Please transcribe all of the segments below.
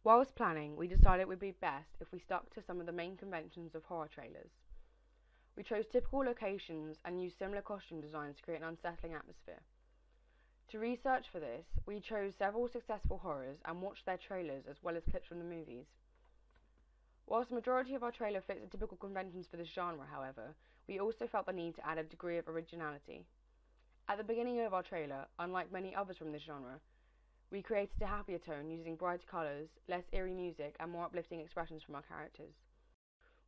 Whilst planning, we decided it would be best if we stuck to some of the main conventions of horror trailers. We chose typical locations and used similar costume designs to create an unsettling atmosphere. To research for this, we chose several successful horrors and watched their trailers as well as clips from the movies. Whilst the majority of our trailer fits the typical conventions for this genre, however, we also felt the need to add a degree of originality. At the beginning of our trailer, unlike many others from this genre, we created a happier tone using brighter colours, less eerie music, and more uplifting expressions from our characters.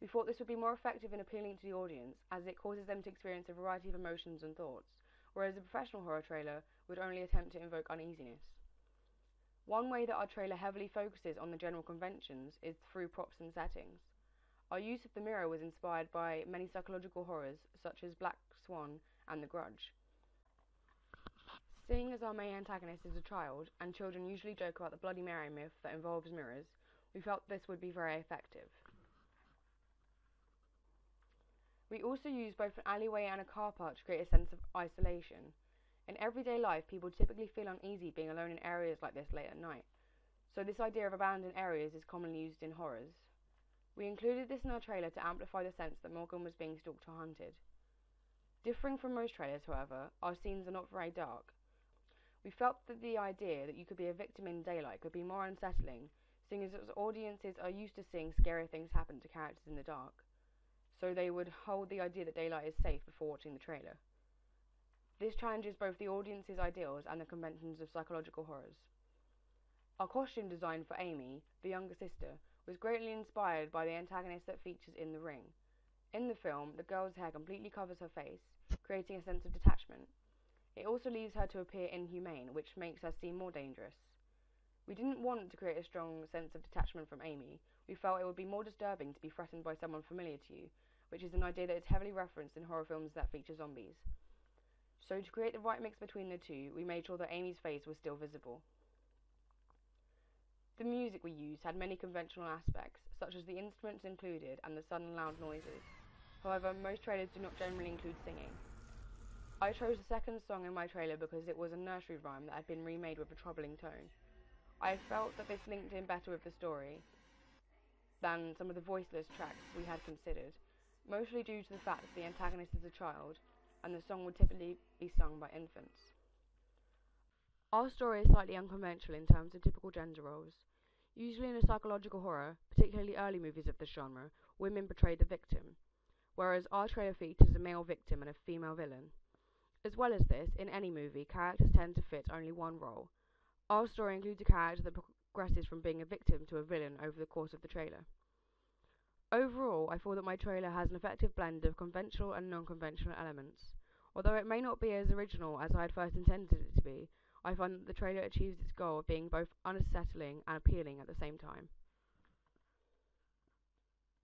We thought this would be more effective in appealing to the audience, as it causes them to experience a variety of emotions and thoughts, whereas a professional horror trailer would only attempt to invoke uneasiness. One way that our trailer heavily focuses on the general conventions is through props and settings. Our use of the mirror was inspired by many psychological horrors such as Black Swan and The Grudge. Seeing as our main antagonist is a child, and children usually joke about the Bloody Mary myth that involves mirrors, we felt this would be very effective. We also used both an alleyway and a car park to create a sense of isolation. In everyday life, people typically feel uneasy being alone in areas like this late at night, so this idea of abandoned areas is commonly used in horrors. We included this in our trailer to amplify the sense that Morgan was being stalked or hunted. Differing from most trailers, however, our scenes are not very dark. We felt that the idea that you could be a victim in daylight could be more unsettling, seeing as audiences are used to seeing scarier things happen to characters in the dark, so they would hold the idea that daylight is safe before watching the trailer. This challenges both the audience's ideals and the conventions of psychological horrors. Our costume design for Amy, the younger sister, was greatly inspired by the antagonist that features in The Ring. In the film, the girl's hair completely covers her face, creating a sense of detachment. It also leaves her to appear inhumane, which makes her seem more dangerous. We didn't want to create a strong sense of detachment from Amy. We felt it would be more disturbing to be threatened by someone familiar to you, which is an idea that is heavily referenced in horror films that feature zombies. So to create the right mix between the two, we made sure that Amy's face was still visible. The music we used had many conventional aspects, such as the instruments included and the sudden loud noises. However, most trailers do not generally include singing. I chose the second song in my trailer because it was a nursery rhyme that had been remade with a troubling tone. I felt that this linked in better with the story than some of the voiceless tracks we had considered, mostly due to the fact that the antagonist is a child, and the song would typically be sung by infants. Our story is slightly unconventional in terms of typical gender roles. Usually in a psychological horror, particularly early movies of this genre, women portray the victim, whereas our trailer features a male victim and a female villain. As well as this, in any movie, characters tend to fit only one role. Our story includes a character that progresses from being a victim to a villain over the course of the trailer. Overall, I feel that my trailer has an effective blend of conventional and non-conventional elements. Although it may not be as original as I had first intended it to be, I find that the trailer achieves its goal of being both unsettling and appealing at the same time.